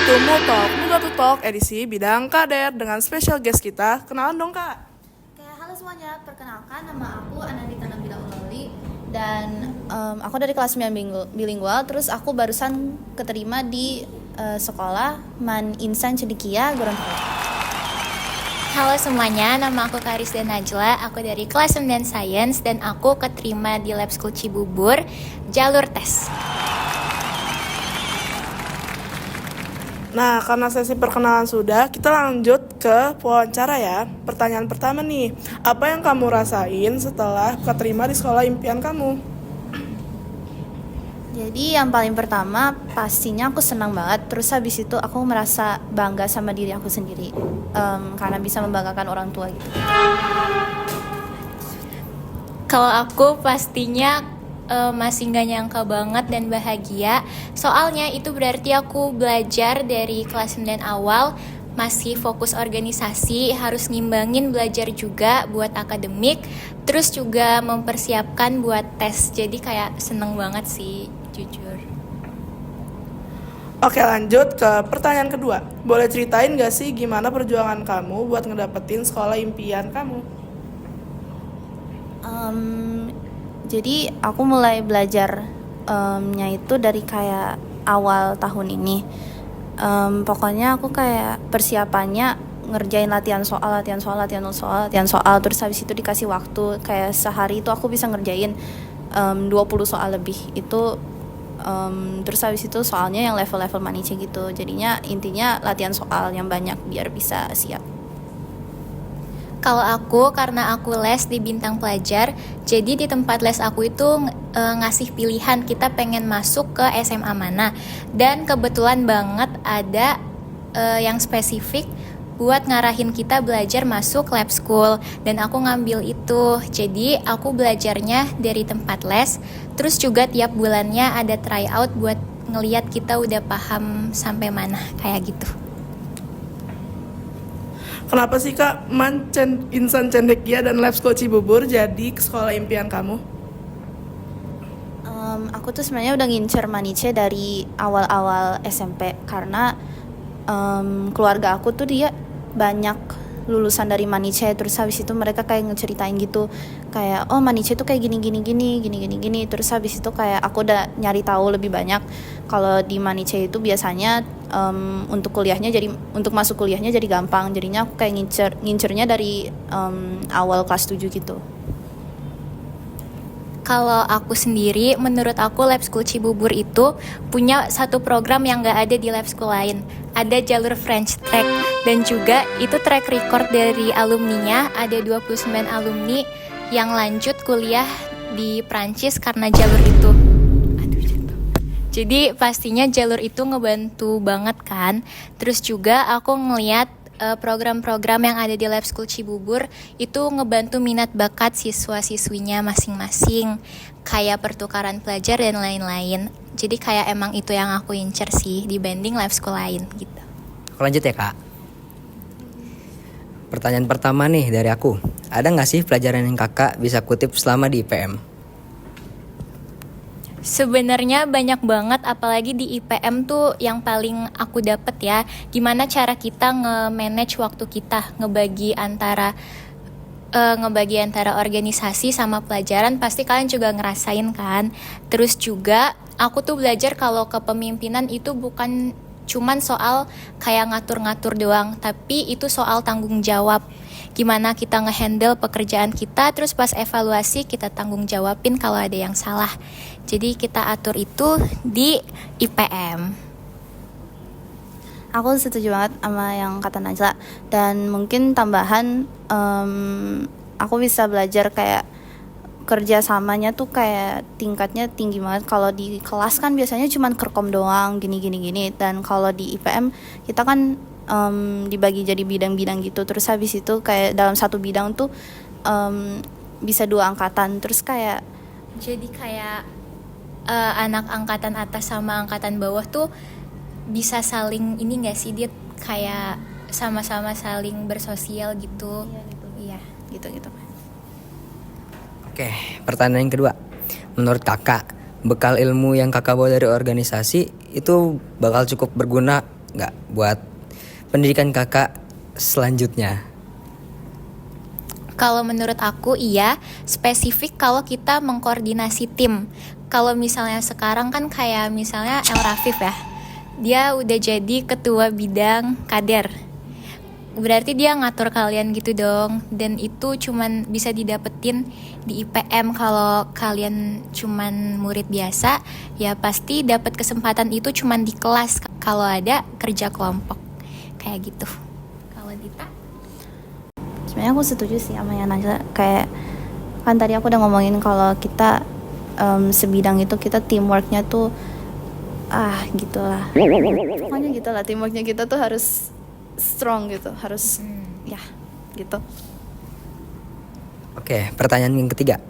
to Muga to Talk edisi bidang kader dengan special guest kita. Kenalan dong Kak. Halo semuanya, perkenalkan nama aku Anandita Nabila Uloli dan aku dari kelas 9 bilingual. Terus aku barusan keterima di sekolah Man Insan Cendekia Gorontalo. Halo semuanya, nama aku Karisda Najla, aku dari kelas 9 Science dan aku keterima di Lab School Cibubur, jalur tes. Nah, karena sesi perkenalan sudah, kita lanjut ke wawancara ya. Pertanyaan pertama nih, apa yang kamu rasain setelah keterima di sekolah impian kamu? Jadi yang paling pertama pastinya aku senang banget. Terus habis itu aku merasa bangga sama diri aku sendiri karena bisa membanggakan orang tua gitu. Kalau aku pastinya masih gak nyangka banget dan bahagia. Soalnya itu berarti aku belajar dari kelas 9 awal, masih fokus organisasi, harus ngimbangin belajar juga buat akademik, terus juga mempersiapkan buat tes. Jadi kayak seneng banget sih, jujur. Oke, lanjut ke pertanyaan kedua. Boleh ceritain gak sih gimana perjuangan kamu buat ngedapetin sekolah impian kamu? Jadi aku mulai belajarnya itu dari kayak awal tahun ini. Pokoknya aku kayak persiapannya ngerjain latihan soal. Terus habis itu dikasih waktu kayak sehari itu aku bisa ngerjain 20 soal lebih itu. Terus habis itu soalnya yang level-level manice gitu. Jadinya intinya latihan soal yang banyak biar bisa siap. Kalau aku, karena aku les di Bintang Pelajar, jadi di tempat les aku itu ngasih pilihan kita pengen masuk ke SMA mana. Dan kebetulan banget ada yang spesifik buat ngarahin kita belajar masuk lab school. Dan aku ngambil itu, jadi aku belajarnya dari tempat les. Terus juga tiap bulannya ada tryout buat ngeliat kita udah paham sampai mana, kayak gitu. Kenapa sih Kak Insan Cendekia dan Lab School Cibubur jadi sekolah impian kamu? Aku tuh sebenarnya udah ngincer manice dari awal-awal SMP karena keluarga aku tuh dia banyak lulusan dari manice. Terus habis itu mereka kayak ngeceritain gitu kayak manice tuh kayak gini. Terus habis itu kayak aku udah nyari tahu lebih banyak kalau di manice itu biasanya untuk kuliahnya jadi untuk masuk kuliahnya jadi gampang. Jadinya aku kayak ngincernya dari awal kelas 7 gitu. Kalau aku sendiri, menurut aku Lab School Cibubur itu punya satu program yang gak ada di lab school lain. Ada jalur French Track dan juga itu track record dari alumninya, ada 29 alumni yang lanjut kuliah di Prancis karena jalur itu. Jadi pastinya jalur itu ngebantu banget kan. Terus juga aku ngeliat program-program yang ada di Lab School Cibubur itu ngebantu minat bakat siswa-siswinya masing-masing, kayak pertukaran pelajar dan lain-lain. Jadi kayak emang itu yang aku incer sih dibanding lab school lain gitu. Lanjut ya Kak. Pertanyaan pertama nih dari aku, ada gak sih pelajaran yang kakak bisa kutip selama di IPM? Sebenarnya banyak banget, apalagi di IPM tuh yang paling aku dapet ya, gimana cara kita nge-manage waktu kita, ngebagi antara organisasi sama pelajaran. Pasti kalian juga ngerasain kan. Terus juga aku tuh belajar kalau kepemimpinan itu bukan cuman soal kayak ngatur-ngatur doang, tapi itu soal tanggung jawab. Gimana kita ngehandle pekerjaan kita, terus pas evaluasi kita tanggung jawabin kalau ada yang salah. Jadi kita atur itu di IPM. Aku setuju banget sama yang kata Najla. Dan mungkin tambahan aku bisa belajar kayak kerjasamanya tuh kayak tingkatnya tinggi banget. Kalau di kelas kan biasanya cuma kerkom doang gini. Dan kalau di IPM kita kan dibagi jadi bidang-bidang gitu. Terus habis itu kayak dalam satu bidang tuh bisa 2 angkatan. Terus kayak jadi kayak anak angkatan atas sama angkatan bawah tuh bisa saling ini gak sih, dia kayak sama-sama saling bersosial gitu. Iya gitu. Oke, pertanyaan yang kedua. Menurut kakak, bekal ilmu yang kakak bawa dari organisasi itu bakal cukup berguna nggak buat pendidikan kakak selanjutnya? Kalau menurut aku iya, spesifik kalau kita mengkoordinasi tim. Kalau misalnya sekarang kan kayak misalnya El Rafif ya, dia udah jadi ketua bidang kader. Berarti dia ngatur kalian gitu dong. Dan itu cuman bisa didapetin di IPM. Kalau kalian cuman murid biasa, ya pasti dapat kesempatan itu cuman di kelas. Kalau ada kerja kelompok kayak gitu. Kalau Dita? Sebenarnya aku setuju sih sama yang Najla, kayak kan tadi aku udah ngomongin kalau kita sebidang itu kita teamworknya tuh gitulah, pokoknya gitulah, teamworknya kita tuh harus strong gitu, harus ya gitu. Oke, pertanyaan yang ketiga.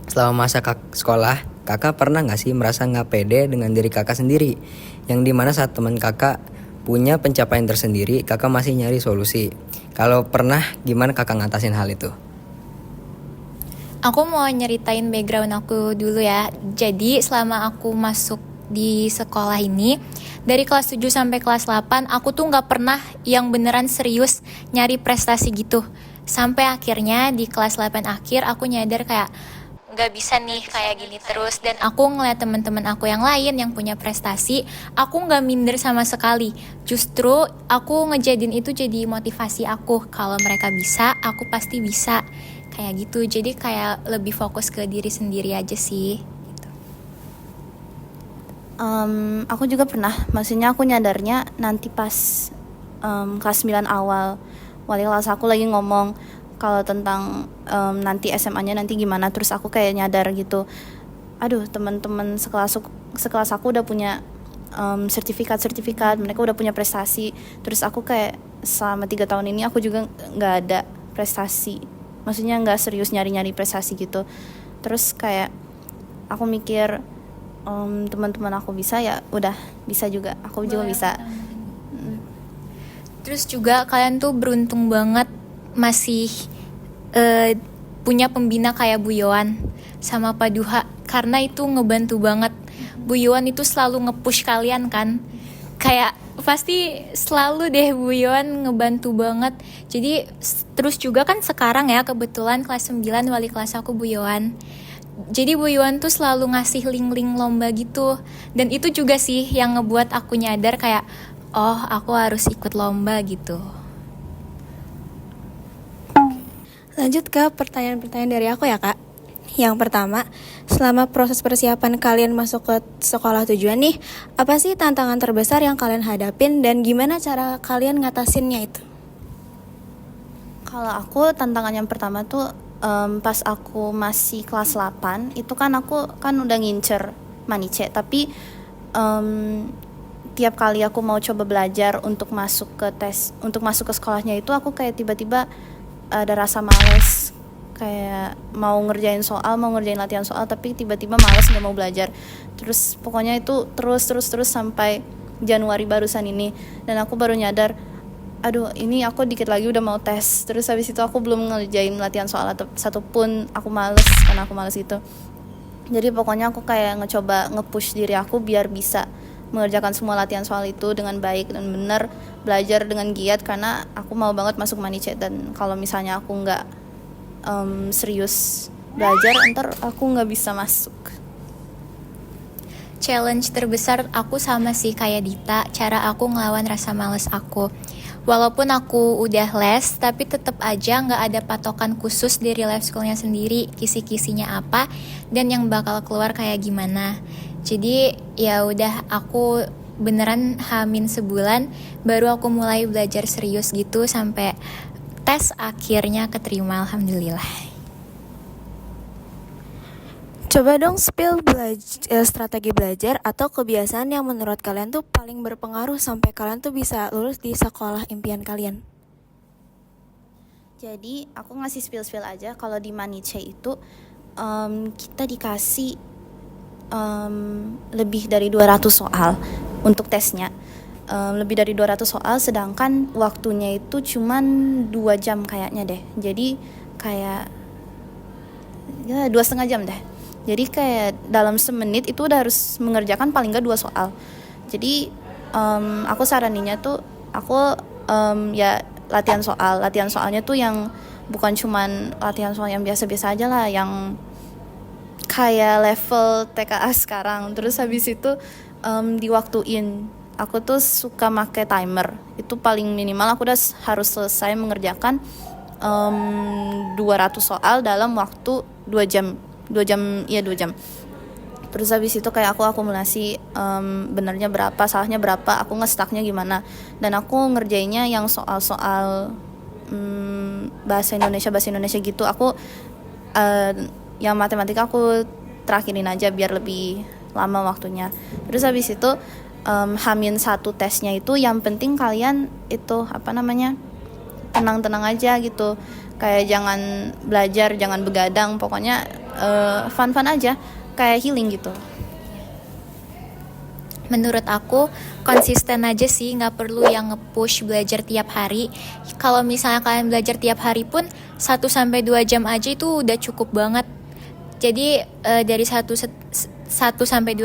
Selama masa sekolah, kakak pernah gak sih merasa gak pede dengan diri kakak sendiri? Yang dimana saat teman kakak punya pencapaian tersendiri, kakak masih nyari solusi. Kalau pernah, gimana kakak ngatasin hal itu? Aku mau nyeritain background aku dulu ya. Jadi selama aku masuk di sekolah ini, dari kelas 7 sampai kelas 8, aku tuh gak pernah yang beneran serius nyari prestasi gitu. Sampai akhirnya di kelas 8 akhir aku nyadar kayak gak bisa nih kayak gini terus. Dan aku ngeliat teman-teman aku yang lain yang punya prestasi, aku gak minder sama sekali. Justru aku ngejadiin itu jadi motivasi aku. Kalau mereka bisa, aku pasti bisa. Kayak gitu, jadi kayak lebih fokus ke diri sendiri aja sih gitu. Aku juga pernah, maksudnya aku nyadarnya nanti pas kelas 9 awal, wali kelas aku lagi ngomong kalau tentang nanti SMA-nya nanti gimana, terus aku kayak nyadar gitu, aduh teman-teman sekelas aku udah punya sertifikat, mereka udah punya prestasi, terus aku kayak selama 3 tahun ini aku juga nggak ada prestasi, maksudnya nggak serius nyari prestasi gitu. Terus kayak aku mikir teman-teman aku bisa, ya udah bisa juga, aku juga bisa. Terus juga kalian tuh beruntung banget masih punya pembina kayak Bu Yohan sama Pak Duha, karena itu ngebantu banget. Bu Yohan itu selalu nge-push kalian kan, kayak pasti selalu deh Bu Yohan ngebantu banget. Jadi terus juga kan sekarang ya kebetulan kelas 9 wali kelas aku Bu Yohan. Jadi Bu Yohan tuh selalu ngasih link-link lomba gitu. Dan itu juga sih yang ngebuat aku nyadar kayak, oh aku harus ikut lomba gitu. Lanjut ke pertanyaan-pertanyaan dari aku ya, Kak. Yang pertama, selama proses persiapan kalian masuk ke sekolah tujuan nih, apa sih tantangan terbesar yang kalian hadapin dan gimana cara kalian ngatasinnya itu? Kalau aku tantangan yang pertama tuh pas aku masih kelas 8, itu kan aku kan udah ngincer Manice, tapi tiap kali aku mau coba belajar untuk masuk ke sekolahnya itu, aku kayak tiba-tiba ada rasa males, kayak mau ngerjain latihan soal, tapi tiba-tiba males, nggak mau belajar. Terus pokoknya itu terus sampai Januari barusan ini, dan aku baru nyadar, aduh ini aku dikit lagi udah mau tes. Terus habis itu aku belum ngerjain latihan soal satupun, aku males karena aku males itu. Jadi pokoknya aku kayak nge-push diri aku biar bisa mengerjakan semua latihan soal itu dengan baik dan benar, belajar dengan giat, karena aku mau banget masuk Manice. Dan kalau misalnya aku nggak serius belajar, ntar aku nggak bisa masuk. Challenge terbesar aku sama sih kayak Dita, cara aku ngelawan rasa males aku. Walaupun aku udah les, tapi tetap aja nggak ada patokan khusus dari life schoolnya sendiri, kisi-kisinya apa dan yang bakal keluar kayak gimana. Jadi ya udah, aku beneran hamin sebulan baru aku mulai belajar serius gitu, sampai tes akhirnya keterima, alhamdulillah. Coba dong spill strategi belajar atau kebiasaan yang menurut kalian tuh paling berpengaruh sampai kalian tuh bisa lulus di sekolah impian kalian. Jadi aku ngasih spill aja. Kalau di Manice itu kita dikasih lebih dari 200 soal untuk tesnya. Lebih dari 200 soal, sedangkan waktunya itu cuman 2 jam kayaknya deh. Jadi kayak ya 2,5 jam deh. Jadi kayak dalam semenit itu udah harus mengerjakan paling gak 2 soal. Jadi aku saraninnya tuh aku ya latihan soalnya tuh yang bukan cuman latihan soal yang biasa-biasa aja lah, yang kayak level TKA sekarang. Terus habis itu diwaktuin. Aku tuh suka make timer. Itu paling minimal aku udah harus selesai mengerjakan 200 soal dalam waktu 2 jam. 2 jam. Terus habis itu kayak aku akumulasi benernya berapa, salahnya berapa, aku nge-stucknya gimana. Dan aku ngerjainnya yang soal-soal bahasa Indonesia gitu. Aku yang matematika aku terakhirin aja biar lebih lama waktunya. Terus habis itu H-1 tesnya itu yang penting kalian itu tenang-tenang aja gitu. Kayak jangan belajar, jangan begadang, pokoknya fun-fun aja, kayak healing gitu. Menurut aku konsisten aja sih, nggak perlu yang nge-push belajar tiap hari. Kalau misalnya kalian belajar tiap hari pun 1-2 jam aja itu udah cukup banget. Jadi dari 1-2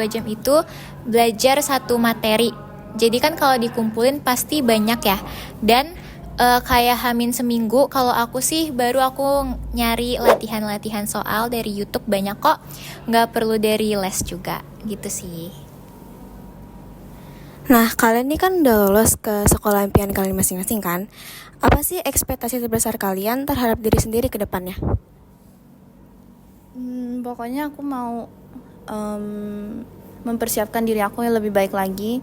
jam itu belajar satu materi. Jadi kan kalau dikumpulin pasti banyak ya. Dan kayak hamin seminggu, kalau aku sih baru aku nyari latihan soal dari YouTube, banyak kok, nggak perlu dari les juga gitu sih. Nah, kalian ini kan udah lolos ke sekolah impian kalian masing-masing kan? Apa sih ekspektasi terbesar kalian terhadap diri sendiri ke depannya? Pokoknya aku mau mempersiapkan diri aku yang lebih baik lagi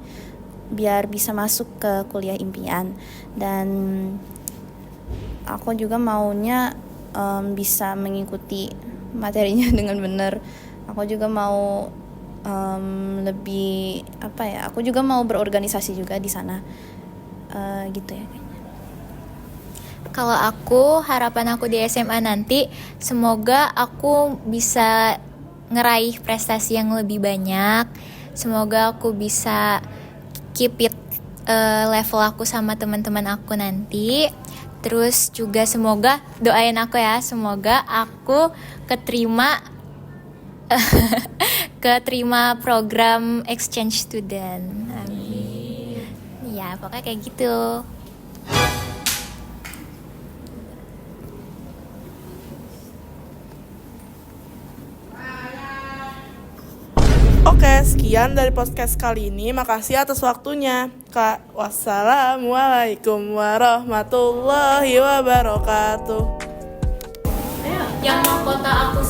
biar bisa masuk ke kuliah impian. Dan aku juga maunya bisa mengikuti materinya dengan benar. Aku juga mau lebih aku juga mau berorganisasi juga di sana, gitu ya. Kalau aku, harapan aku di SMA nanti, semoga aku bisa ngeraih prestasi yang lebih banyak. Semoga aku bisa keep it level aku sama teman-teman aku nanti. Terus juga semoga, doain aku ya, semoga aku keterima program exchange student. Amin. Ya, pokoknya kayak gitu. Oke, sekian dari podcast kali ini. Makasih atas waktunya, Kak. Wassalamualaikum warahmatullahi wabarakatuh. Yang mahkota aku